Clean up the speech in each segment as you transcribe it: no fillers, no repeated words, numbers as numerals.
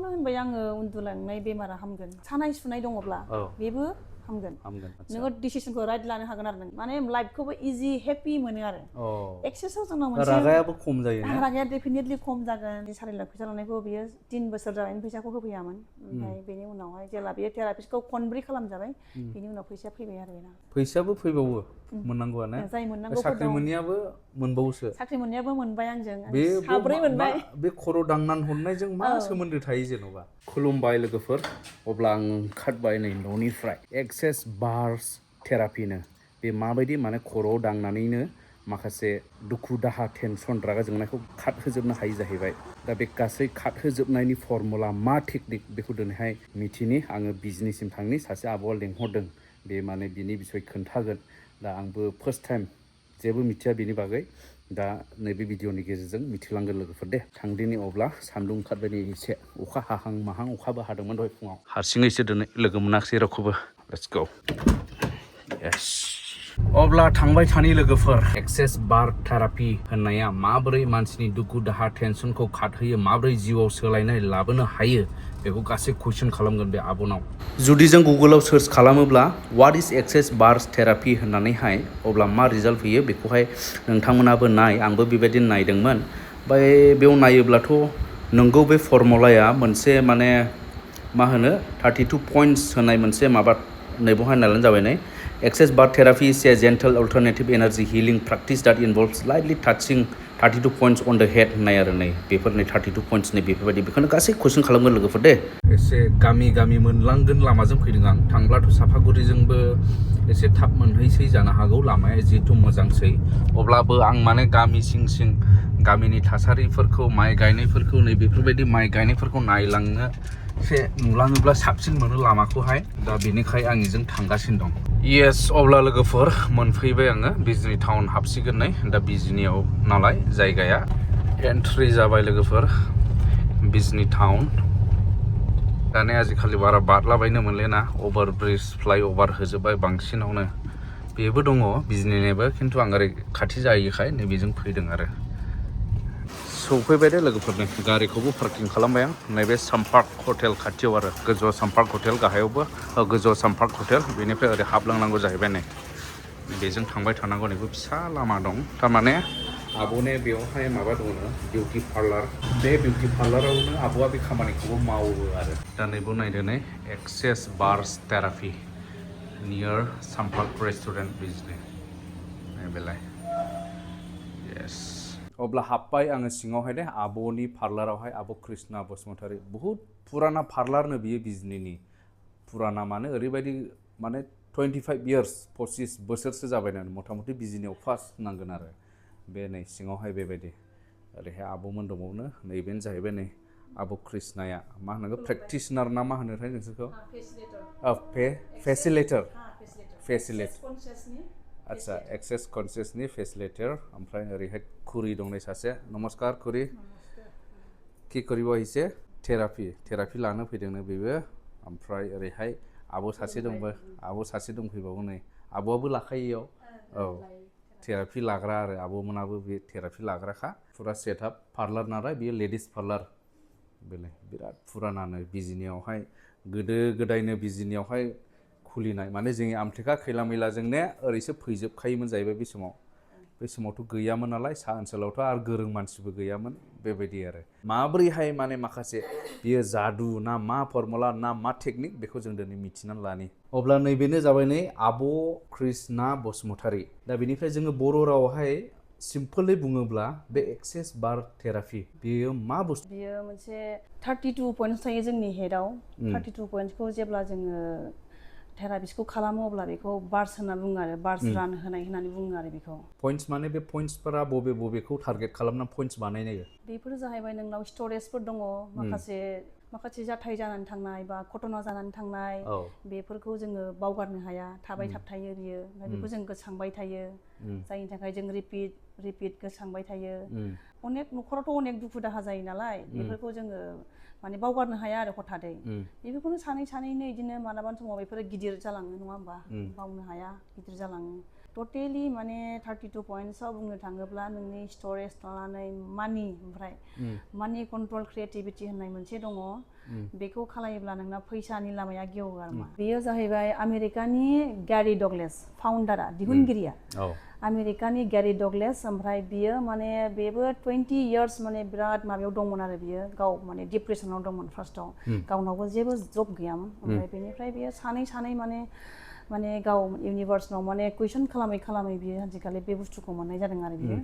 फार्स्टआवनो होनबाय आङो उन्दुलांनाय बेमारा हामगोन सानाय सुनाय दङब्ला बेबो हामगोन नोङो डिसिसनखौ राइट लानो हागोन आरो नों माने लाइफखौबो इजि हेपि मोनो आरो एक्सेसाव जोंनाव मोनसे रागायाबो खम जायो ना रागाया डेफिनेटलि खम जागोन 4 लाख फैसा लानायखौ बियो 3 बोसोर जाबायनि फैसाखौ होफैयामोन ओमफ्राय बेनि उनावहाय जेला बियो थेरापिस्टखौ खनब्रै खालामजाबाय बेनि उनाव फैसाया फैबाय आरो बेना फैसायाबो फैबावो मोननांगौआनो जाय मोननांगौ साख्रि मोननायाबो मोनबावोसो साख्रि मोननायाबो मोनबाय आंजों बे साब्रै मोनबाय बे खर' दांनानै हरनायजों मा सोमोन्दो थायो जेन'बा खुलुमबाय लोगोफोर अब्ला आं ओंखारबाय नै न'निफ्राय एक्सेस बार्स थेरापिनो बे माबायदि माने खर'आव दांनानैनो माखासे दुखु दाहा टेनसन रागा जोंनायखौ खारहोजोबनो हायो जाहैबाय दा बे गासै खारहोजोबनायनि फर्मुला मा टेकनिक बेखौ दिनैहाय मिथिनि आङो बिजनिसिम थांनि सासे आब'आ लेंहरदों बे माने बिनि बिसय खोन्थागोन दा आंबो फार्स्ट टाइम जेबो मिथिया बिनि बागै दा नैबे भिडिअनि गेजेरजों मिथिलांगोन लोगोफोर दे थांदिनि अब्ला सान्दुं ओंखारबाय एसे अखा हाहां माहां अखाबो हादोंमोन दहाय फुङाव हारसिङैसो दिनै लोगो मोनाखिसै रावखौबो लेट्स गो यस अब्ला थांबाय थानि लोगोफोर एक्सेस बार थेरापि होननाया माबोरै मानसिनि दुखु दाहा टेनसनखौ खारहोयो माबोरै जिउआव सोलायनाय लाबोनो हायो बेखौ गासै कुइसन खालामगोन बे आब'नाव जुदि जों गुगोलाव सार्च खालामोब्ला what is access bars therapy होननानैहाय अब्ला मा रिजाल्ट फैयो बेखौहाय नोंथांमोनाबो नाय आंबो बेबायदिनो नायदोंमोन ओमफ्राय बेयाव नायोब्लाथ' नंगौ बे फर्मुलाया मोनसे माने मा होनो 32 पइन्ट्स होनाय मोनसे माबा नैबावहाय नायलानो जाबाय नै Access Bars therapy is a gentle alternative energy healing practice that involves lightly touching 32 points on the head होननाय आरो नै बेफोर नै 32 पइन्ट्सनि बेफोरबायदि बेखौनो गासै कुइसन खालामगोन लोगोफोर दे एसे गामि गामि मोनलांगोन लामाजों फैदों आं थांब्लाथ' साफागुरिजोंबो एसे थाब मोनहैसै जानो हागौ लामाया जिहेथु मोजांसै अब्लाबो आं माने गामि सिं सिं गामिनि थासारिफोरखौ माइ गायनायफोरखौ नै बेफोरबायदि माइ गायनायफोरखौ नायलांनो एसे नुलाङोब्ला साबसिन मोनो लामाखौहाय दा बेनिखाय आं इजों थांगासिनो दं येस अब्ला लोगोफोर मोनफैबाय आङो बिजनि टाउन हाबसिगोन नै दा बिजनियाव नालाय जायगाया एन्ट्रि जाबाय लोगोफोर बिजनि टाउन दाने आजिखालि बारा बारलाबायनो मोनलेना अभार ब्रिज फ्लाइअभार होजोब्बाय बांसिनावनो बेबो दङ बिजनिनिबो खिन्थु आं ओरै खाथि जायैखाय नैबेजों फैदों आरो सौफैबाय दे लोगोफोरनो गारिखौबो पार्किं खालामबाय आं नैबे सामपार्क हटेल खाथियाव आरो गोजौआव सामपार्क हटेल गाहायावबो गोजौआव सामपार्क हटेल बेनिफ्राय ओरै हाबलांनांगौ जाहैबाय नै बेजों थांबाय थानांगौ नैबो फिसा लामा दं थारमाने आब'ने बेवहाय माबा दङनो बिउटि पार्लार बे बिउटि पार्लारावनो आब'आ बे खामानिखौबो मावो आरो दा नैबो नायदो नै एक्सेस बार्स थेरापि नियर सामपार्क रेस्टुरेन्ट बिजनि बेलाय येस अब्ला हाबबाय आङो सिङावहाय दे आब'नि पार्लारावहाय आब' कृष्णा बसुमतारी बुहुत पुराना पार्लारनो बियो बिजनिनि पुराना माने ओरैबायदि माने 25 इयार्स 25 बोसोरसो जाबायनो मथा मथि बिजनियाव फार्स्ट नांगोन आरो बे नै सिङावहाय बेबायदि ओरैहाय आब'मोन दंबावनो नैबेनो जाहैबाय नै आब' कृष्णाया मा होनांगौ प्रेक्टिसनार ना मा होनोथाय नोंसोरखौ फेसिलेटर आच्छा एक्सेस कनसियासनि फेसिलेटर ओमफ्राय ओरैहाय खुरि दं नै सासे नमस्कार खुरि कि करिब हिसे थेरापि लानो फैदोंनो बेबो ओमफ्राय ओरैहाय आब' सासे दंफैबावो नै आब'आबो लाखायो इयाव औ थेरापि लाग्रा आरो आब'मोनाबो बे थेरापि लाग्राखा फुरा सेटआप पार्लार नालाय बेयो लेडिस पार्लार बेलाय बिराद पुरानानो बिजनियावहाय गोदो गोदायनो बिजनियावहाय खुलिनाय माने जोंनि आमथेखा खैला मैलाजोंनो ओरैसो फैजोबखायोमोन जाहैबाय बे समावथ' गैयामोन नालाय सा ओनसोलावथ' आरो गोरों मानसिबो गैयामोन बेबायदि आरो माबोरैहाय माने माखासे बियो जादु ना मा फर्मुला ना मा टेकनिक बेखौ जों दिनै मिथिनानै लानि अब्ला नैबेनो जाबाय नै आब' कृष्णा बसुमतारी दा बेनिफ्राय जोङो बर' रावावहाय सिम्पलै बुङोब्ला बे एक्सेस बार थेरापि बेयो मा बुस्थु बेयो मोनसे 32 पइन्ट्स थायो जोंनि हेडआव 32 पइन्ट्सखौ जेब्ला जोङो थेरापिस्टखौ खालामो अब्ला बेखौ बार्स होनना बुङो आरो बार्स रान होनाय होननानै बुङो आरो बेखौ पइन्ट्स माने बे पइन्ट्सफोरा बबेखौ टारगेट खालामना पइन्ट्स बानायनाय बेफोर जाहैबाय नोंनाव स्टरेजफोर दङ माखासे जाथाय जानानै थांनाय बा घटना जानानै थांनाय बेफोरखौ जोङो बावगारनो हाया थाबाय थायो बियो ओमफ्राय बेखौ जों गोसोखांबाय थायो जायनि थाखाय जों रिपिट गोसोखांबाय थायो अनेक न'खरावथ' अनेक दुखु दाहा जायो नालाय बेफोरखौ जोङो माने बावगारनो हाया आरो हथादै बेफोरखौनो सानैनो बिदिनो मालाबानि समाव बेफोरो गिदिर जालाङो नङा होमबा बावनो हाया गिदिर जालाङो टटेलि माने 32 पॉइंट्सआव बुंनो थाङोब्ला नोंनि स्टरेज लानानै मानि ओमफ्राय मानि कन्ट्रोल क्रिएटिविटी होननाय मोनसे दङ बेखौ खालायोब्ला नोंना फैसानि लामाया गेवो आरोमा बेयो जाहैबाय आमेरिकानि गैरी डगलेस फाउन्डारा दिहुनगिरिया आमेरिकानि गैरी डगलेस ओमफ्राय बियो माने बेबो 20 इयार्स माने बिराद माबायाव दंमोन आरो बियो गाव माने डिप्रेसनाव दंमोन फार्स्टआव गावनावबो जेबो जब गैयामोन ओमफ्राय बेनिफ्राय बियो सानै माने गाव इउनिभार्सनाव माने कुइसन खालामै बियो आजिखालि बे बुस्थुखौ मोननाय जादों आरो बियो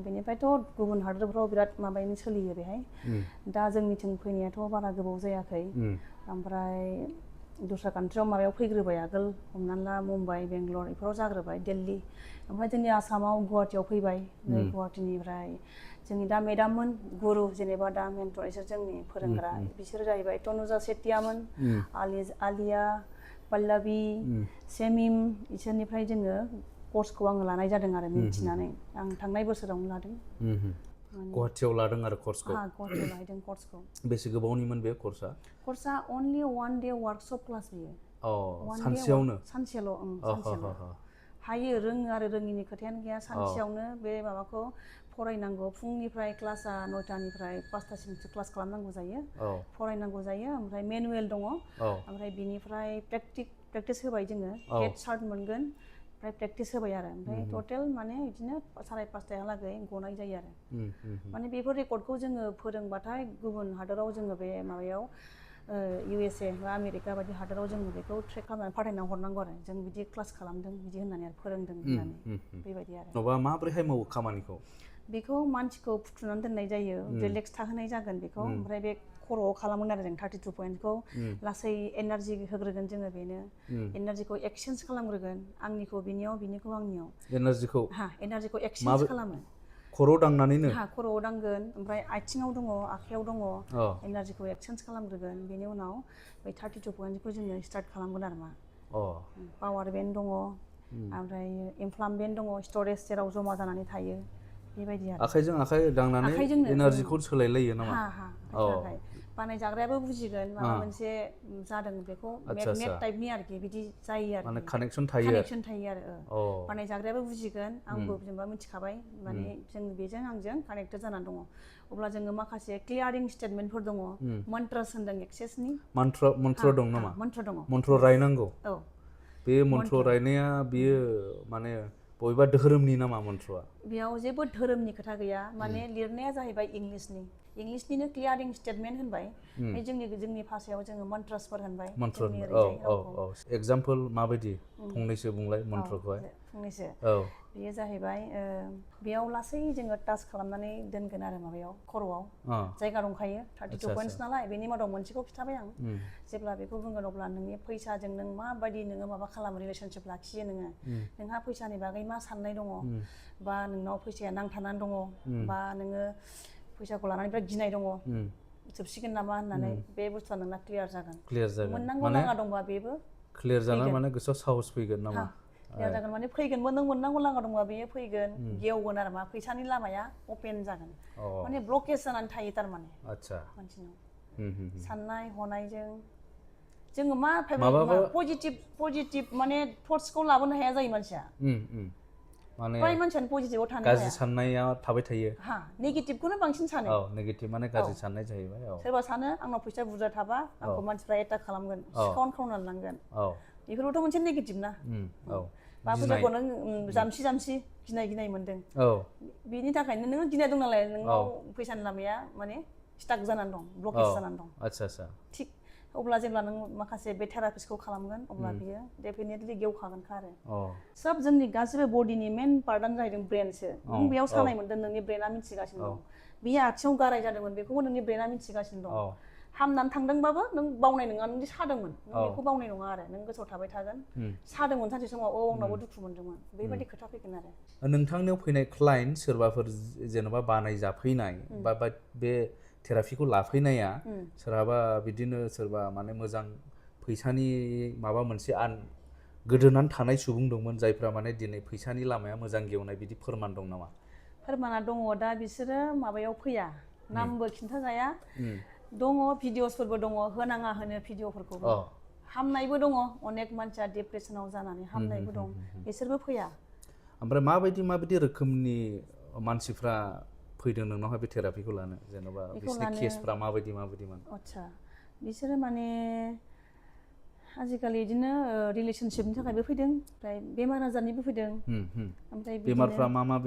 बेनिफ्रायथ' गुबुन हादोरफ्राव बिराद माबायैनो सोलियो बेहाय दा जोंनिथिं फैनायाथ' बारा गोबाव जायाखै ओमफ्राय दस्रा कान्ट्रियाव माबायाव फैग्रोबाय आगोल हमनानै ला मुम्बाइ बेंगलर बेफोराव जाग्रोबाय दिल्ली ओमफ्राय जोंनि आसामाव गुवाहाटियाव फैबाय गुवाहाटिनिफ्राय जोंनि दा मेदाममोन गुरु जेनेबा दा मेन्टर इसोर जोंनि फोरोंग्रा बिसोर जाहैबाय तनुजा सेटियामोन आलिया पल्लवी सेमिम इसोरनिफ्राय जोङो कर्सखौ आङो लानाय जादों आरो मिन्थिनानै आं थांनाय बोसोरावनो लादों गुवाहाटियाव लादों आरो कर्सखौ गुवाहाटियाव लाहैदों कर्सखौ बेसे गोबावनिमोन बे कर्सआ अनलि 1 डे वर्कशॉप क्लास बियो सानसेयावनो सानसेल' हायो रोङो आरो रोङिनि खोथायानो गैया सानसेयावनो बे माबाखौ फरायनांगौ फुंनिफ्राय क्लासआ 9टानिफ्राय 5टासिमसो क्लास खालामनांगौ जायो फरायनांगौ जायो ओमफ्राय मेनुवेल दङ ओमफ्राय बिनिफ्राय प्रेक्टिस होबाय जोङो हेड सार्ट मोनगोन ओमफ्राय प्रेक्टिस होबाय आरो ओमफ्राय टटेल माने बिदिनो 5:30हालागै गनाय जायो आरो माने बेफोर रेकर्डखौ जोङो फोरोंबाथाय गुबुन हादोराव जोङो बे माबायाव USA बा आमेरिका बायदि हादोराव जोङो बेखौ ट्रेक खालामनानै फाथायना हरनांगौ आरो जों बिदि क्लास खालामदों बिदि होननानै आरो फोरोंदों होननानै बेबायदि आरो नङाबा माबोरैहाय मावो खामानिखौ बेखौ मानसिखौ फुथुनानै दोननाय जायो रिलेक्स थाहोनाय जागोन बेखौ ओमफ्राय बे खर'आव खालामगोन आरो जों 32 पॉइंट्सखौ लासै एनार्जि होग्रोगोन जोङो बेनो एनार्जिखौ एक्सचेन्ज खालामग्रोगोन आंनिखौ बिनियाव बिनिखौ आंनियाव एनार्जिखौ एक्सचेन्ज खालामो खर' दांनानैनो खर'आव दांगोन ओमफ्राय आथिङाव दङ आखायाव दङ एनार्जिखौ एक्सचेन्ज खालामग्रोगोन बेनि उनाव बै 32 पॉइंट्सखौ जोङो स्टार्ट खालामगोन आरो मा पावार बेन्ड दङ ओमफ्राय इमप्लान्ट बेन्ड दङ स्टरेज जेराव जमा जानानै थायो बेबायदि आरो आखाइजों आखाइ दांनानै एनार्जिखौ सोलायलायो नामा बानायजाग्रायाबो बुजिगोन माबा मोनसे जादों बेखौ मेगनेट टाइपनि आरोखि बिदि जायो आरो माने कानेक्सन थायो आरो बानायजाग्रायाबो बुजिगोन आंबो जेनेबा मिथिखाबाय माने जों बेजों आंजों कानेक्टेड जानानै दङ अब्ला जोङो माखासे क्लियारिं स्टेटमेन्टफोर दङ मन्त्रस होनदों एक्सेसनि मन्त्र दं नामा मन्त्र रायनांगौ बे मन्त्र रायनाया बियो माने बबेबा धोरोमनि नामा मन्त्रआ बेयाव जेबो धोरोमनि खोथा गैया माने लिरनाया जाहैबाय इंलिसनिनो क्लियारिं स्टेटमेन्ट होनबाय जोंनि भाषायाव जोङो मन्त्रसफोर होनबाय एग्जाम्पल माबायदि फंनैसो बुंलाय मन्त्रखौहाय फंनैसो बेयो जाहैबाय बेयाव लासै जोङो टाच खालामनानै दोनगोन आरो माबायाव खर'आव जायगा दंखायो 32 पॉइंट्स नालाय बेनि मादाव मोनसेखौ खिथाबाय आं जेब्ला बेखौ बुंगोन अब्ला नोंनि फैसाजों नों माबायदि नोङो माबा खालामो रिलेशनशिप लाखियो नोंहा फैसानि बागै मा साननाय दङ बा नोंनाव फैसाया नांथानानै दङ बा नोङो फैसाखौ लानानै बिराद गिनाय दङ जोबसिगोन नामा होननानै बे बुस्थुआ नोंना क्लियार जागोन मोननांगौ लागा दंबा बेबो क्लियार जानानै माने गोसोआव साहस फैगोन नामा क्लियार जागोन माने फैगोनबो नों मोननांगौ लागा दंबा बेयो फैगोन गेवगोन आरो मा फैसानि लामाया अपेन जागोन माने ब्लकेज जानानै थायो थारमाने मानसिनाव साननाय हनायजों जोङो मा पजिटिभ माने थट्सखौ लाबोनो हाया जायो मानसिया माने प्राय मानसियानो पजिटिभआव थानो हाया गाज्रि साननाया थाबाय थायो नेगेटिभखौनो बांसिन सानो नेगेटिभ माने गाज्रि साननाय जाहैबाय सोरबा सानो आंनाव फैसा बुरजा थाबा आंखौ मानसिफ्रा एटाक खालामगोन सिखावन खावनानै लांगोन बेफोरबोथ' मोनसे नेगेटिभ ना बा फैसाखौ नों जामसि गिनाय मोनदों बिनि थाखायनो नोङो गिनाय दं नालाय नोंनाव फैसानि लामाया माने स्टाक जानानै दं ब्लकेज जानानै दं थिग अब्ला जेब्ला नों माखासे बे थेरापिस्टखौ खालामगोन अब्ला बियो डेफिनेटलि गेवखागोनखा आरो सब जोंनि गासिबो बडिनि मेन पार्टआनो जाहैदों ब्रेनसो नों बेयाव सानाय मोन्दों नोंनि ब्रेना मिथिगासिनो दं बेयो आथिङाव गाराय जादोंमोन बेखौबो नोंनि ब्रेना मिथिगासिनो दं हामनानै थांदोंबाबो नों बावनाय नङा नोंदि सादोंमोन नों बेखौ बावनाय नङा आरो नों गोसोआव थाबाय थागोन सादोंमोन सानसे समाव आंनावबो दुखु मोनदोंमोन बेबायदि खोथा फैगोन आरो नोंथांनियाव फैनाय क्लाइन्ट सोरबाफोर जेनेबा बानायजाफैनाय बा बे थेरापिखौ लाफैनाया सोरहाबा बिदिनो सोरबा माने मोजां फैसानि माबा मोनसे गोदोनानै थानाय सुबुं दंमोन जायफ्रा माने दिनै फैसानि लामाया मोजां गेवनाय बिदि फोरमान दं नामा फोरमाना दङ दा बिसोरो माबायाव फैया नामबो खिन्थाजाया दङ भिडिअसफोरबो दङ होनाङा होनो भिडिअफोरखौबो हामनायबो दङ अनेक मानसिया डिप्रेसनाव जानानै हामनायबो दं बिसोरबो फैया ओमफ्राय माबायदि रोखोमनि मानसिफ्रा फैदों नोंनावहाय बे थेरापिखौ लानो जेनेबा बिसोरनि केसफ्रा माबायदिमोन आच्छा बिसोरो माने आजिखालि बिदिनो रिलेशनशिपनि थाखायबो फैदों ओमफ्राय बेमार आजारनिबो फैदों ओमफ्राय बेमारफ्रा मा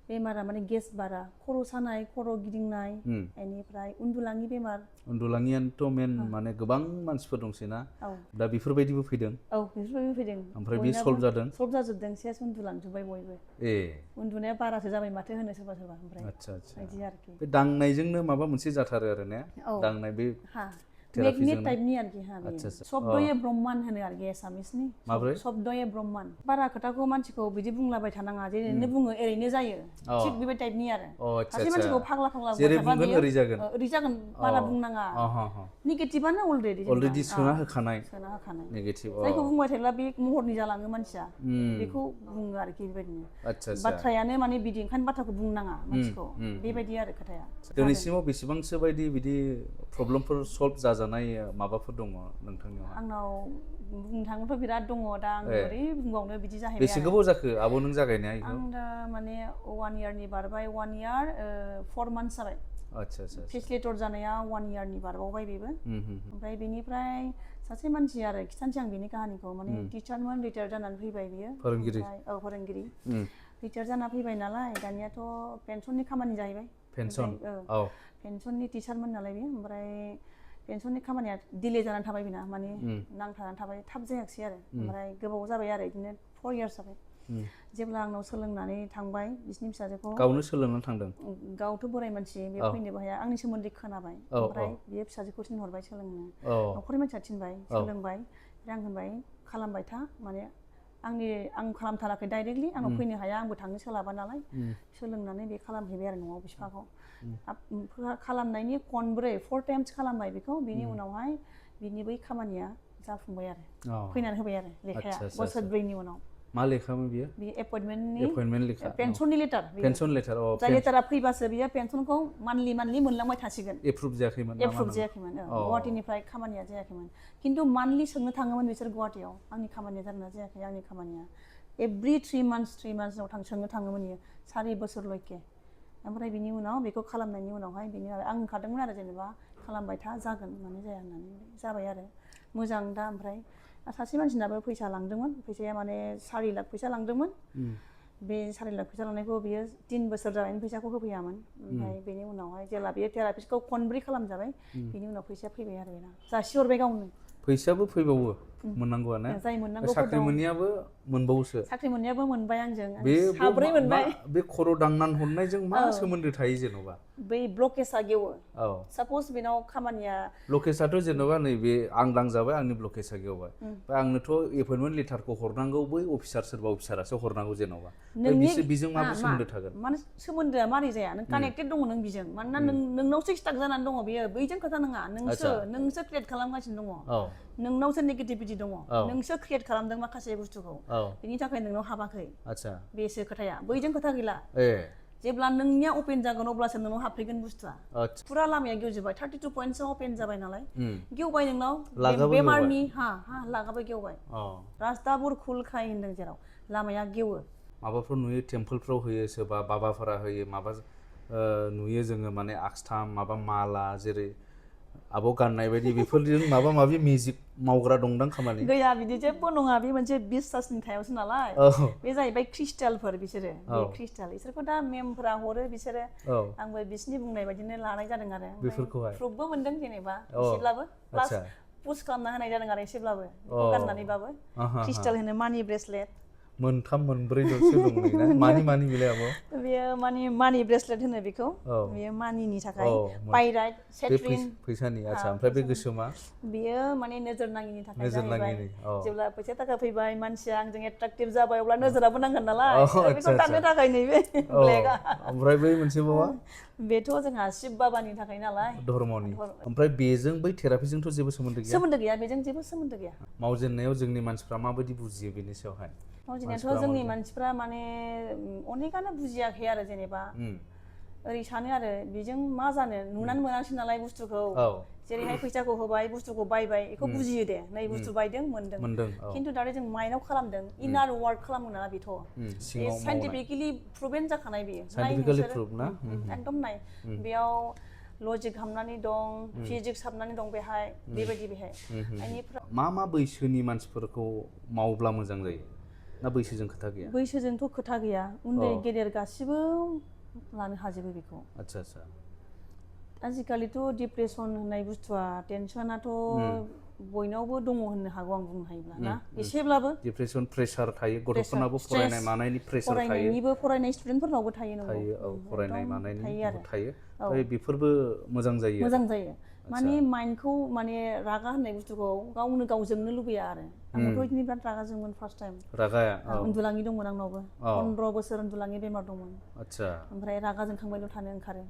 बेमारा माने गेस बारा खर' सानाय खर' गिदिंनाय बेनिफ्राय उन्दुलाङि बेमार उन्दुलाङियानोथ' मेन माने गोबां मानसिफोर दंसै ना दा बेफोरबायदिबो फैदों बेफोरबायदिबो फैदों ओमफ्राय बे सल्भ जाजोबदों सेस उन्दुलांजोब्बाय बयबो उन्दुनाया बारासो जाबाय माथो होनो सोरबा ओमफ्राय बिदि आरोखि बे दांनायजोंनो माबा मोनसे जाथारो आरो ने दांनाय बे मेगनेट टाइपनि आरोखि शब्दये ब्रह्मान होनो आरोखि एसामिसनि शब्दये ब्रह्मान बारा खोथाखौ मानसिखौ बिदि बुंलाबाय थानाङा जेरैनो बुङो ओरैनो जायो थिग बेबायदि टाइपनि आरो सासे मानसिखौ फाग्ला जेरै बुंगोन ओरै जागोन बारा बुंनाङा नेगेटिभआनो अलरेडि सोना होखानाय नेगेटिभ जायखौ बुंबाय थायोब्ला बे महरनि जालाङो मानसिया बेखौ बुङो आरोखि बेबायदिनो बाथ्रायानो माने बिदि ओंखायनो बाथ्राखौ बुंनाङा मानसिखौ बेबायदि आरो खोथाया दिनैसिमाव बेसेबांसो बायदि बिदि प्रब्लेमफोर सल्भ जाजानाय माबाफोर दङ नोंथांनियाव आंनाव बुंनो थाङोब्लाथ' बिराद दङ दा आं बोरै बुंबावनो बिदि जाहैबाय बेसे गोबाव जाखो आब' नों जागायनाया आं दा माने 1 इयारनि बारबाय 1 इयार 4 मान्थस जाबाय फेसिलिटेटर जानाया 1 इयारनि बारबावबाय बेबो ओमफ्राय बेनिफ्राय सासे मानसि आरो खिथानोसै आं बेनि काहानिखौ माने टिचारमोन रिटायार जानानै फैबाय बियो फोरोंगिरि रिटायार जाना फैबाय नालाय दानियाथ' पेन्सननि खामानि जाहैबाय पेन्सननि टिचारमोन नालाय बेयो ओमफ्राय पेन्सननि खामानिया डिले जानानै थाबाय बेना माने नांथानानै थाबाय थाब जायाखिसै आरो ओमफ्राय गोबाव जाबाय आरो बिदिनो 4 इयार्स जाबाय जेब्ला आंनाव सोलोंनानै थांबाय बिसिनि फिसाजोखौ गावनो सोलोंनानै थांदों गावथ' बोराय मानसि बे फैनोबो हाया आंनि सोमोन्दै खोनाबाय ओमफ्राय बियो फिसाजोखौ थिनहरबाय सोलोंनो न'खरनि मानसिया थिनबाय सोलोंबाय आं होनबाय खालामबाय था माने आं खालामथाराखै डाइरेक्टलि आंनाव फैनो हाया आंबो थांनो सोलाबा नालाय सोलोंनानै बे खालामहैबाय आरो न'आव बिफाखौ खालामनायनि 4 टाइम्स खालामबाय बेखौ बिनि उनावहाय बिनि बै खामानिया जाफुंबाय आरो फैनानै होबाय आरो लेखाया बोसोरब्रैनि उनाव मा लेखामोन बियो एपइन्टमेन्ट लेखा पेन्सननि लेटार जाय लेटारा फैबासो बियो पेन्सनखौ मान्थलि मोनलांबाय थासिगोन एप्रुभ जायाखैमोन गुवाहाटीनिफ्राय खामानिया जायाखैमोन खिन्थु मान्थलि सोंनो थाङोमोन बिसोर गुवाहाटीयाव आंनि खामानिया जादोंना जायाखै आंनि खामानिया एभ्रि 3 मान्थ्सआव सोंनो थाङोमोन बियो 4 बोसोरल'के ओमफ्राय बिनि उनाव बेखौ खालामनायनि उनावहाय बिनि आरो आं ओंखारदोंमोन आरो जेनेबा खालामबाय था जागोन माने जाया होननानै जाबाय आरो मोजां दा ओमफ्राय सासे मानसिनाबो फैसा लांदोंमोन फैसाया माने 4 लाख फैसा लांदोंमोन बे 4 लाख फैसा लांनायखौ बियो 3 बोसोर जाबायनि फैसाखौ होफैयामोन ओमफ्राय बेनि उनावहाय जेला बियो थेरापिस्टखौ खनब्रै खालामजाबाय बिनि उनाव फैसाया फैबाय आरो बेना जासिहरबाय गावनो फैसाबो फैबावो मोननांगौआनो जाय मोननांगौ साख्रि मोननायाबो मोनबावोसो साख्रि मोननायाबो मोनबाय आंजों 4 मोनबाय बे खर' दांनानै हरनायजों मा सोमोन्दो थायो जेन'बा बै ब्लकेजआ गेवो साप'ज बेनाव खामानिया ब्लकेजआथ' जेन'बा नैबे आं दांजाबाय आंनि ब्लकेजआ गेवबाय आंनोथ' एपइन्टमेन्ट लेटारखौ हरनांगौ बै सोरबा अफिसारासो हरनांगौ जेन'बा बेजों माबोरै सोमोन्दो थागोन माने सोमोन्दोआ मारै जाया नों कानेक्टेड दङ नों बिजों मानोना नोंनावसो स्टाक जानानै दङ बेयो बैजों खोथा नङा नोंसो क्रिएट खालामगासिनो दङ नोंनावसो नेगेटिभिटि दङ नोंसो क्रिएट खालामदों माखासे बुस्थुखौ बेनि थाखाय नोंनाव हाबाखै बेसो खोथाया बैजों खोथा गैला जेब्ला नोंनिया अपेन जागोन अब्लासो नोंनाव हाबफैगोन बुस्थुआ फुरा लामाया गेवजोबबाय 32 पइन्टसआव अपेन जाबाय नालाय गेवबाय नोंनाव बेमारनि लागाबो गेवबाय रास्ता बुरखुलखाय होनदों जेराव लामाया गेवो माबाफोर नुयो टेम्पोलफ्राव होयो सोरबा बाबाफोरा होयो माबा नुयो जोङो माने आगस्थाम माबा माला जेरै आब' गाननाय बायदि बेफोरजों माबा माबि मिउजिक मावग्रा दंदां खामानि गैया बिदि जेबो नङा बे मोनसे बिश्वासनि सायावसो नालाय बे जाहैबाय क्रिस्टालफोर बिसोरो बे क्रिस्टाल इसोरखौ दा मेमफोरा हरो बिसोरो आंबो बिसिनि बुंनाय बायदिनो लानाय जादों आरो बेफोरखौहाय प्रुफबो मोनदों जेनेबा एसेब्लाबो प्लास पुश खालामना होनाय जादों आरो एसेब्लाबो गाननानैबाबो क्रिस्टाल होनो मानि ब्रेसलेट 3-4 दं ना मानि बिलाय आब' बेयो मानि ब्रेसलेट होनो बेखौ बेयो मानिनि थाखाय पाइराइट सेट्रिन फैसानि आच्छा ओमफ्राय बे गोसोमा बेयो माने नोजोर नाङिनि थाखाय जाहैबाय जेब्ला फैसा थाखा फैबाय मानसिया आंजों एट्राक्टिभ जाबाय अब्ला नोजोराबो नांगोन नालाय बेखौ दाननो थाखाय नैबे ब्लेकआ ओमफ्राय बै मोनसे बावा बेथ' जोंहा शिब बाबानि थाखाय नालाय धर्मनि ओमफ्राय बेजों बै थेरापिजोंथ' जेबो सोमोन्दो गैया बेजों जेबो सोमोन्दो गैया मावजेननायाव जोंनि मानसिफ्रा माबायदि बुजियो बेनि सायावहाय मावजेननायाथ' जोंनि मानसिफ्रा माने अनेकानो बुजियाखै आरो जेनेबा ओरै सानो आरो बेजों मा जानो नुनानै मोनासै नालाय बुस्थुखौ जेरैहाय फैसाखौ होबाय बुस्थुखौ बायबाय बेखौ बुजियो दे नै बुस्थु बायदों मोनदों खिन्थु दायो जों माइन्डआव खालामदों इनार वार्क खालामो ना बेथ' साइन्टिफिकेलि प्रुभेन जाखानाय बेयो साइन्टिफिकेलि प्रुभ ना एकदम नाय बेयाव लजिक हाबनानै दं फिजिक्स हाबनानै दं बेहाय बेबायदि बेहाय बेनिफ्राय मा बैसोनि मानसिफोरखौ मावब्ला मोजां जायो ना बैसोजों खोथा गैया बैसोजोंथ' खोथा गैया उन्दै गेदेर गासिबो लानो हाजोबो बेखौ आच्छा आजिखालिथ' डिप्रेसन होननाय बुस्थुआ टेनसनाथ' बयनावबो दङ होननो हागौ आं बुंनो हायोब्ला ना एसेब्लाबो डिप्रेसन प्रेसार थायो गथ'फोरनाबो फरायनाय मानायनि प्रेसार थायो फरायनाय स्टुडेन्टफोरनावबो थायो फरायनाय मानायनि थायो बेफोरबो मोजां जायो माने माइन्डखौ माने रागा होननाय बुस्थुखौ गावनो गाव जोंनो लुबैया आरो आंबोथ' बिदिनो बिराद रागा जोंमोन फार्स्ट टाइम रागाया उन्दुलाङि दंमोन आंनावबो 15 बोसोर उन्दुलाङि बेमार दंमोन आच्छा ओमफ्राय रागा जोंखांबायल' थानो ओंखारो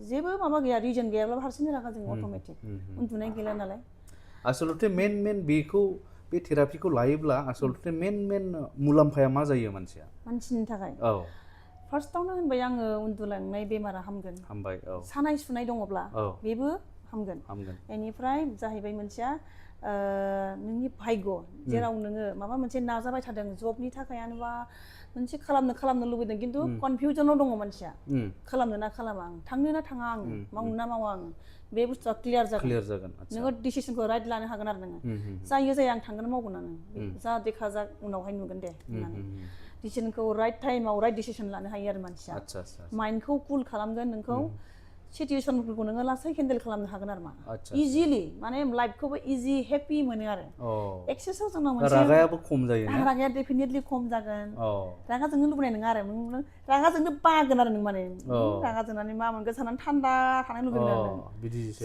जेबो माबा गैया रिजन गैयाब्लाबो हारसिंनो रागा जोङो अट'मेटिक उन्दुनाय गैला नालाय आसलते मेन बेखौ बे थेरापिखौ लायोब्ला आसलते मेन मुलाम्फाया मा जायो मानसिनि थाखाय फार्स्टआवनो होनबाय आङो उन्दुलांनाय बेमारा हामगोन सानाय सुनाय दङब्ला बेबो हामगोन बेनिफ्राय जाहैबाय मोनसेया नोंनि भाग्य जेराव नोङो माबा मोनसे नाजाबाय थादों जबनि थाखायानोबा मोनसे खालामनो लुबैदों खिन्थु कनफिउजनाव दङ मानसिया खालामनो ना खालामा आं थांनो ना थाङा आङो मावनो ना मावा आङो बे बुस्थुआ क्लियार जागोन नोङो डिसिसनखौ राइट लानो हागोन आरो नोङो जायो जाया आं थांगोन मावगोन आङो जा देखा जा उनावहाय नुगोन दे होननानै डिसिसनखौ राइट टाइमाव राइट डिसिसन लानो हायो आरो मानसिया माइन्डखौ कुल खालामगोन नोंखौ सिचुएसनफोरखौ नोङो लासै हेन्डेल खालामनो हागोन आरो मा इजिलि माने लाइफखौबो इजि हेपि मोनो आरो एक्सेसाव जोंनाव मोनसे रागायाबो खम जायो ना रागाया डेफिनेटलि खम जागोन रागा जोंनो लुबैनाय नङा आरो रागा जोंनो बागोन आरो नों माने रागा जोंनानै मा मोनगोन साननानै थान्दा थानो लुबैगोन आरो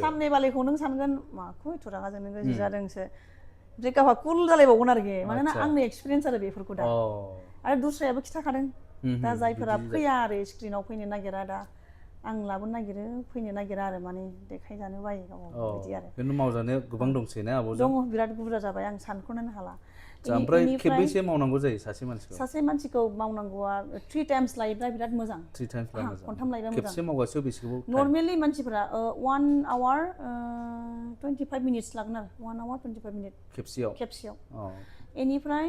सामने बालेखौ नों सानगोन माखौ एथ' रागा जोंनो गोसो जादोंसो ओमफ्राय गावहा कुल जालायबावगोन आरोखि मानोना आंनि एक्सपिरियेन्स आरो बेफोरखौ दा आरो दस्रायाबो खिथाखादों दा जायफोरा फैया आरो स्क्रिनाव फैनो नागिरा दा आं लाबोनो नागिरो फैनो नागिरा आरो माने देखायजानो बायो गाव बिदि आरो खिन्थु मावजानो गोबां दंसै ना आब'जों दङ बिराद बुरजा जाबाय आं सानख'नोनो हाला ओमफ्राय खेबबेसे मावनांगौ जायो सासे मानसिखौ मावनांगौआ 3 टाइम्स लायोब्ला बिराद मोजां 3 टाइम्स खनथाम लायोब्ला मोजां खेबसे मावगासेयाव बेसे गोबाव नर्मेलि मानसिफोरा 1 आवर 25 मिनिट्स लागोन आरो 1 आवर 25 मिनिट खेबसेयाव बेनिफ्राय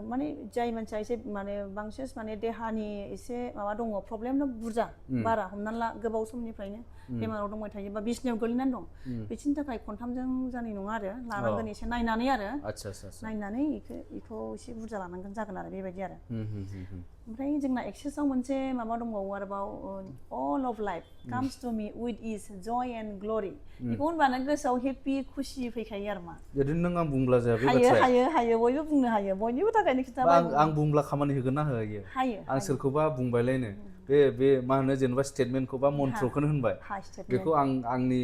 माने जाय मानसिया एसे माने बांसिन माने देहानि एसे माबा दङ प्रब्लेम बुरजा बारा हमनानै ला गोबाव समनिफ्रायनो बेमाराव दंबाय थायो बा बिसनायाव गोलैनानै दं बिथिनि थाखाय खनथामजों जानाय नङा आरो लानांगोन एसे नायनानै आरो नायनानै बेखौ एसे बुरजा लानांगोन जागोन आरो बेबायदि आरो ओमफ्राय जोंना एक्सेसाव मोनसे माबा दंबावो आरोबाव all of life comes to me with ease joy and glory बेखौ होनबानो गोसोआव हेपि खुसि फैखायो आरो मा ओरैनो नों आं बुंब्ला जाया बे बाथ्राया हायो बयबो बुंनो हायो बयनिबो थाखायनो खिन्थाबाय आं बुंब्ला खामानि होगोन ना होयो आं सोरखौबा बुंबायलायनो बे मा होनो जेनेबा स्टेटमेन्टखौ बा मन्त्रखौनो होनबाय बेखौ आंनि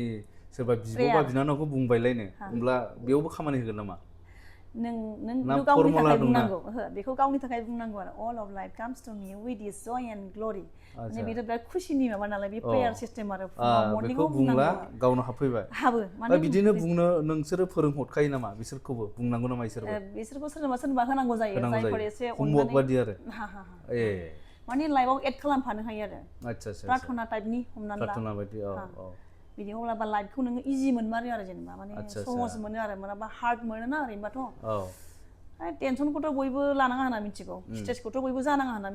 सोरबा बिब' बा बिनानावखौ बुंबायलायनो होमब्ला बेयावबो खामानि होगोन नामा नों बेखौ गावनि थाखाय बुंनांगौ बेखौ गावनि थाखाय बुंनांगौ आरो all of life comes to me with ease joy and glory माने बेथ' बिराद खुसिनि माबा नालाय बे प्रेयार सिस्टेम आरो बेखौ बुंब्ला गावनो हाबफैबाय माने बिदिनो बुंनो नोंसोरो फोरोंहरखायो नामा बिसोरखौबो बुंनांगौ नामा बिसोरखौ सोरनोबा होनांगौ जायो जायफोर एसे होमवर्क बायदि आरो माने लाइफआव एड खालामफानो हायो आरो प्रार्थना टाइपनि हमनानै ला प्रार्थना बायदि बिदि अब्लाबा लाइफखौ नोङो इजि मोनमारो आरो जेनेबा माने सहज मोनो आरो मोनाबा हार्ड मोनोना ओरैनोबाथ' टेनसनखौथ' बयबो लानाङा होनना मिथिगौ स्ट्रेसखौथ' बयबो जानाङा होनना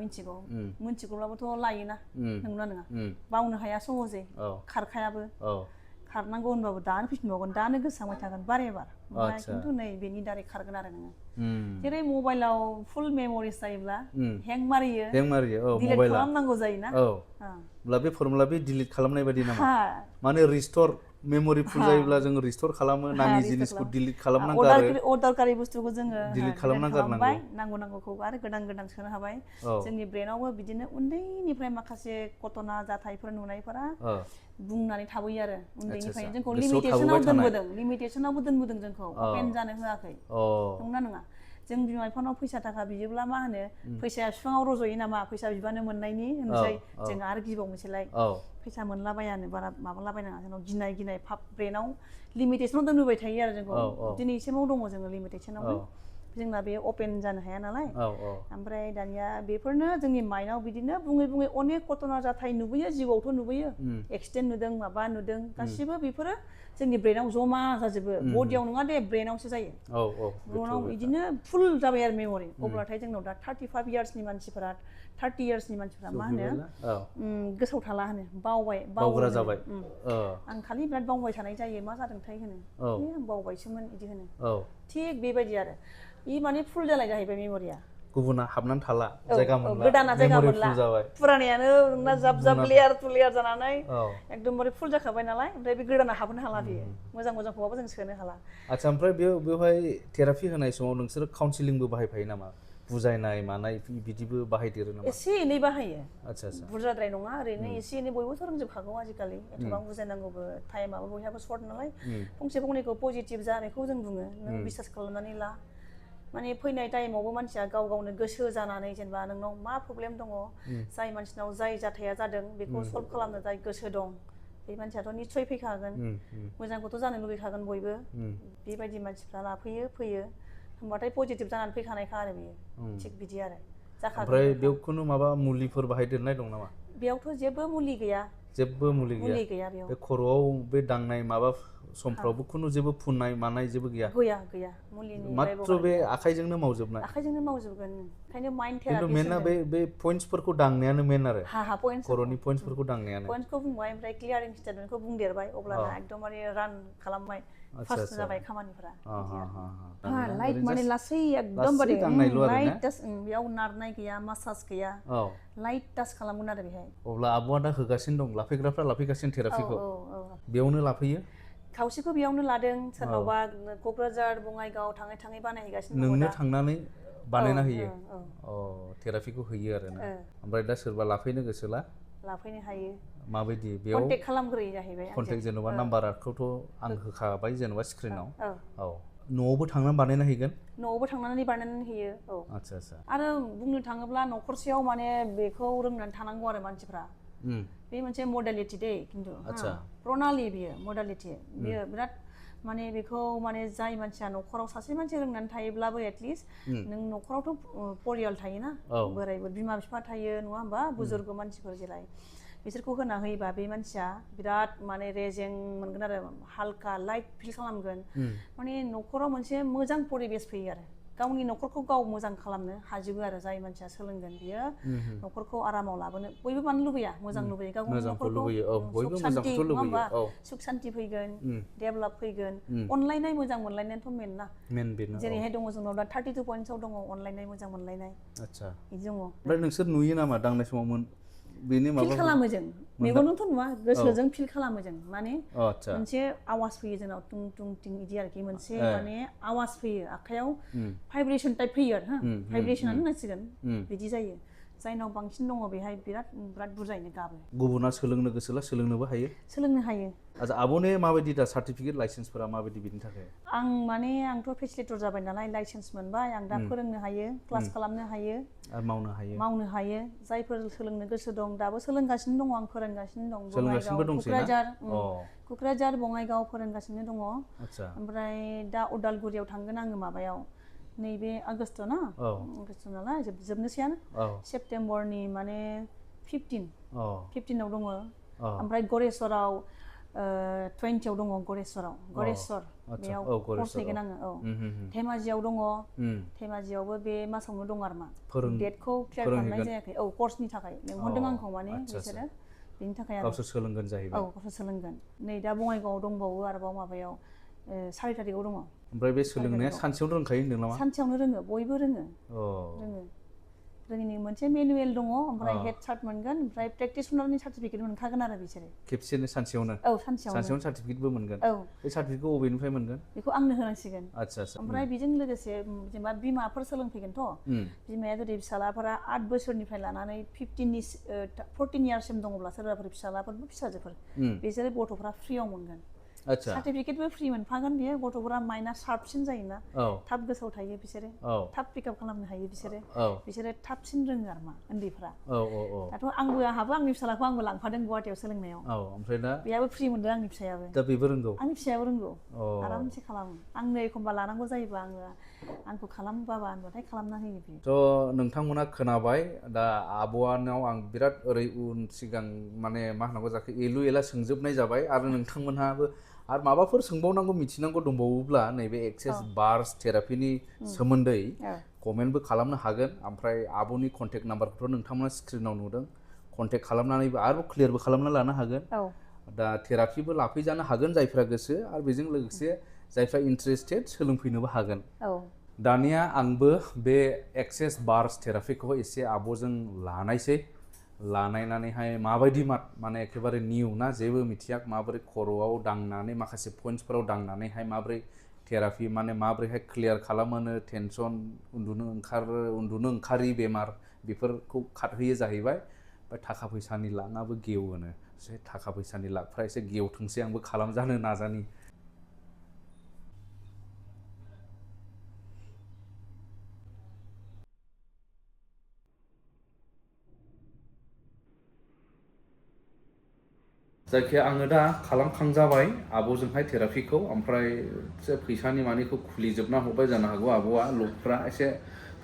मिथिगौब्लाबोथ' लायोना नंगौना नङा बावनो हाया सहजै खारखायाबो खारनांगौ होनबाबो दानो फैफिनबावगोन दानो गोसोखांबाय थागोन बारे बार ओमफ्राय खिन्थु नै बेनि दारै खारगोन आरो नोङो जेरै मबाइलाव फुल मेम'रिस जायोब्ला हें मारियो डिलिट खालामनांगौ जायोना अब्ला बे फर्मुला बे डिलिट खालामनाय बायदि नामा माने रिस्ट'र मेम'रि फुल जायोब्ला जोङो रिस्ट'र खालामो नाङि जिनिसखौ डिलिट खालामनांगौ आरो अदरकारि बुस्थुखौ जोङो डिलिट खालामना गारनांगौ नांगौखौ आरो गोदान सोनो हाबाय जोंनि ब्रेनावबो बिदिनो उन्दैनिफ्राय माखासे घटना जाथायफोर नुनायफोरा बुंनानै थाबोयो आरो उन्दैनिफ्रायनो जोंखौ लिमिटेसनावबो दोनबोदों जोंखौ अपेन जानो होआखै नंगौना नङा जों बिमा बिफानाव फैसा थाखा बियोब्ला मा होनो फैसाया बिफाङाव रज'यो नामा फैसा बिबानो मोननायनि होनसै जों आरो गिबावनोसैलाय फैसा मोनलाबायानो बारा माबालाबायनाङा जोंनाव गिनाय फाब ब्रेनाव लिमिटेसनाव दोनबोबाय थायो आरो जोंखौ दिनैसिमाव दङ जोङो लिमिटेसनावनो जोंना बे अपेन जानो हाया नालाय औ औ ओमफ्राय दानिया बेफोरनो जोंनि माइन्डआव बिदिनो बुङै बुङै अनेक घटना जाथाय नुबोयो जिउआवथ' नुबोयो एक्सिडेन्ट नुदों माबा नुदों गासिबो बेफोरो जोंनि ब्रेनाव जमा जाजोबो बडियाव नङा दे ब्रेनावसो जायो औ औ ब्रेनाव बिदिनो फुल जाबाय आरो मेम'रि अब्लाथाय जोंनाव दा 35 इयार्सनि मानसिफोरा 30 इयार्सनि मानसिफोरा मा होनो गोसोआव थाला होनो बावग्रा जाबाय आं खालि बिराद बावबाय थानाय जायो मा जादोंथाय होनो आं बावबायसोमोन बिदि होनो थिग बेबायदि आरो बे माने फुल जानाय जाहैबाय मेम'रिया गुबुना हाबनानै थाला जायगा मोनला गोदाना जायगा मेम'रि मोनला फुल जाबाय फुरानायानो नोंना जाब जाब लेयार टु लेयार जानानै एकदमबारे फुल जाखाबाय नालाय ओमफ्राय बे गोदाना हाबनो हाला बेयो मोजां मोजांखौबाबो जों सोनो हाला आচ্ছা ओमफ्राय बेवहाय थेरापि होनाय समाव नोंसोर काउन्सिलिंबो बाहायफायो नामा बुजायनाय मानाय बिदिबो बाहायदेरो नामा एसे एनै बाहायो आচ্ছা आচ্ছা बुरजाद्राय नङा ओरैनो एसे एनै बयबोथ' रोंजोबखागौ आजिखालि एथबां बुजायनांगौबो टाइमाबो बयहाबो सर्ट नालाय फंसे फंनैखौ पजिटिभ जानायखौ जों बुङो नों बिसास खालामनानै ला माने फैनाय टाइमावबो मानसिया गाव गावनो गोसो जानानै जेनेबा नोंनाव मा प्रब्लेम दङ जाय मानसिनाव जाय जाथाया जादों बेखौ सल्भ खालामनो जाय गोसो दं बे मानसियाथ' निस्सय फैखागोन मोजांखौथ' जानो लुगैखागोन बयबो बेबायदि मानसिफ्रा लाफैयो फैयो होनबाथाय पजिटिभ जानानै फैखानायखा आरो बेयो थिग बिदि आरो जाखागोन ओमफ्राय बेयाव खुनु माबा मुलिफोर बाहायदेरनाय दं नामा बेयावथ' जेबो मुलि गैया जेबो मुलि गैया बेयाव बे खर'आव बे दांनाय माबा समफ्रावबो खुनु जेबो फुननाय मानाय जेबो गैया गैया मुलिनि मात्र बे आखाइजोंनो मावजोबनाय आखाइजोंनो मावजोबगोन ओंखायनो माइन्ड खिन्थु थेरापि मेनआ बे पइन्ट्सफोरखौ दांनायानो मेन आरो खर'नि पइन्ट्सफोरखौ पइन्ट्सफोरखौ दांनायानो पइन्ट्सखौ बुंबाय ओमफ्राय क्लियारिं स्टेटमेन्टखौ बुंदेरबाय अब्लाना एकदमबारे रान खालामबाय फार्स्ट जाबाय खामानिफोरा लाइट माने लासै एकदमबारे लाइट टाच बेयाव नारनाय गैया मासाज गैया लाइट टाच खालामगोन आरो बेहाय अब्ला आब'आ दा होगासिनो दं लाफैग्राफ्रा लाफैगासिनो थेरापिखौ बेयावनो लाफैयो खावसेखौ बेयावनो लादों सोरनावबा क'क्राझार बङाइगाव थाङै थाङै बानायहैगासिनो दङ नोंनो थांनानै बानायना होयो थेरापिखौ होयो आरोना ओमफ्राय दा सोरबा लाफैनो गोसोला लाफैनो हायो माबायदि बेयाव कन्टेक्ट खालामग्रोयो जाहैबाय कन्टेक्ट जेनेबा नाम्बारखौथ' आं होखाबाय जेनेबा स्क्रिनाव न'आवबो थांनानै बानायना हैगोन न'आवबो थांनानै बानायनानै होयो आচ্ছা आচ্ছা आरो बुंनो थाङोब्ला न'खरसेयाव माने बेखौ रोंनानै थानांगौ आरो मानसिफ्रा बे मोनसे मडेलिटि दे खिन्थु प्रनालि बियो मडेलिटि बियो बिराद माने बेखौ माने जाय मानसिया न'खराव सासे मानसि रोंनानै थायोब्लाबो एटलिस्ट नों न'खरावथ' परियाल थायोना बोराय बिमा बिफा थायो नङा होमबा बुजुर्ग मानसिफोर जेरै बिसोरखौ होना होयोबा बे मानसिया बिराद माने रेजें मोनगोन आरो हालका लाइट फिल खालामगोन माने न'खराव मोनसे मोजां परिबेस फैयो आरो गावनि न'खरखौ गाव मोजां खालामनो हाजोबो आरो जाय मानसिया सोलोंगोन बियो न'खरखौ आरामाव लाबोनो बयबो मानो लुबैया मोजां लुबैयो गाव गावनि न'खरखौ सुख सान्ति नङा होमबा सुख सान्ति फैगोन डेभेलप फैगोन अनलायनाय मोजां मोनलायनायाथ' मेन ना जेरैहाय दङ जोंनाव दा 32 पइन्ट्सआव दङ अनलायनाय मोजां मोनलायनाय आচ্ছা बिदि दङ ओमफ्राय नोंसोर नुयो नामा दांनाय समाव बेनि माबा फिल खालामो जों मेगनजोंथ' नुवा गोसोजों फिल खालामो जों माने मोनसे आवाज फैयो जोंनाव टुं टुं टिं बिदि आरोखि मोनसे माने आवाज फैयो आखायाव भाइब्रेसन टाइप फैयो आरो भाइब्रेसनानो होननांसिगोन बिदि जायो जायनाव बांसिन दङ बेहाय बिराद बुरजायैनो गाबो गुबुना सोलोंनो गोसोला सोलोंनो हायो आচ্ছা आब'ने माबायदि दा सार्टिफिकेट लाइसेन्सफोरा माबायदि बिनि थाखाय आंथ' फेसिलिटेटर जाबाय नालाय लाइसेन्स मोनबाय आं दा फोरोंनो हायो क्लास खालामनो हायो आरो मावनो हायो जायफोर सोलोंनो गोसो दं दाबो सोलोंगासिनो दङ आं फोरोंगासिनो दं क'क्राझार बङाइगाव फोरोंगासिनो दङ ओमफ्राय दा उदालगुरियाव थांगोन आङो माबायाव नैबे आगष्ट ना आगष्ट नालाय जोबनोसैयानो सेप्तेम्बरनि माने 15आव दङ ओमफ्राय गरेस्वराव 20आव दङ गरेस्वर बेयाव कर्स हैगोन आङो धेमाजियाव दङ धेमाजियावबो बे मासावनो दङ आरो मा डेटखौ क्लियार खालामनाय जायाखै कर्सनि थाखाय लेंहरदों आंखौ माने बिसोरो बेनि थाखाय आरो गावसोर सोलोंगोन जाहैबाय गावसोर सोलोंगोन नै दा बङाइगावआव दंबावो आरोबाव माबायाव 4 तारिखआव दङ ओमफ्राय बे सोलोंनाया सानसेयावनो रोंखायो होनदों नामा सानसेयावनो रोङो बयबो रोङो रोङिनि मोनसे मेनुवेल दङ ओमफ्राय हेड सार्ट मोनगोन ओमफ्राय प्रेक्टिसनारनि सार्टिफिकेट मोनखागोन आरो बिसोरो खेबसेनो सानसेयावनो सानसेयावनो सार्टिफिकेटबो मोनगोन बे सार्टिफिकेटखौ बबेनिफ्राय मोनगोन बेखौ आंनो होनांसिगोन आচ্ছা ओमफ्राय बेजों लोगोसे जेनेबा बिमाफोर सोलोंफैगोनथ' बिमाया जुदि फिसालाफोरा 8 बोसोरनिफ्राय लानानै 14 इयार्ससिम दङब्ला सोरबाफोर फिसालाफोर फिसाजोफोर बिसोरो गथ'फ्रा फ्रियाव मोनगोन आच्छा सार्टिफिकेटबो फ्रि मोनफागोन बियो गथ'फोरा माइन्डआ शार्पसिन जायोना औ थाब गोसोआव थायो बिसोरो औ थाब पिकआप खालामनो हायो बिसोरो औ बिसोरो थाबसिन रोङो आरो मा उन्दैफ्रा औ औ दाथ' आंहाबो आंनि फिसालाखौ आंबो लांफादों गुवाहाटियाव सोलोंनायाव औ ओमफ्राय दा बेयाबो फ्रि मोनदों आंनि फिसायाबो दा बेबो रोंगौ आंनि फिसायाबो रोंगौ अ आरामसे खालामो आंनो एखमबा लानांगौ जायोबा आंखौ खालाम बाबा होनबाथाय खालामना होयो बियो थ' नोंथांमोना खोनाबाय दा आब'आनाव आं बिराद ओरै उन सिगां माने मा होनांगौ जाखो एलु एला सोंजोबनाय जाबाय आरो नोंथांमोनहाबो आरो माबाफोर सोंबावनांगौ मिथिनांगौ दंबावोब्ला नैबे एक्सेस बार्स थेरापिनि सोमोन्दै कमेन्टबो खालामनो हागोन ओमफ्राय आब'नि कन्टेक्ट नाम्बारखौथ' नोंथांमोना स्क्रिनाव नुदों कन्टेक्ट खालामनानैबो आरो क्लियारबो खालामना लानो हागोन दा थेरापिबो लाफैजानो हागोन जायफ्रा गोसो आरो बेजों लोगोसे जायफ्रा इन्टारेस्टेड सोलोंफैनोबो हागोन दानिया आंबो बे एक्सेस बार्स थेरापिखौ एसे आब'जों लानायसै लानायनानैहाय माबायदि माने एखेबारे निउ ना जेबो मिथिया माबोरै खर'आव दांनानै माखासे पइन्ट्सफोराव दांनानैहाय माबोरै थेरापि माने माबोरैहाय क्लियार खालामोनो टेनसन उन्दुनो ओंखारि बेमार बेफोरखौ खारहोयो जाहैबाय ओमफ्राय थाखा फैसानि लाङाबो गेवोनो एसे थाखा फैसानि लाखफ्रा एसे गेवथोंसै आंबो खालामजानो नाजानि जायखिया आङो दा खालामखांजाबाय आब'जोंहाय थेरापिखौ ओमफ्राय फैसानि मानिखौ खुलिजोबना हरबाय जानो हागौ आब'आ लकफ्रा एसे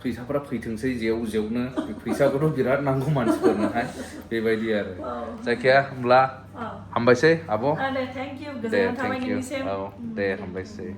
फैसाफ्रा फैथोंसै जेव जेवनो फैसाखौथ' बिराद नांगौ मानसिफोरनोहाय बेबायदि आरो जायखिया होमब्ला हामबायसै आब' दे थेंक इउ दे गोजोननाय थाबाय थेंक इउ नोंनिसिम औ दे हामबायसै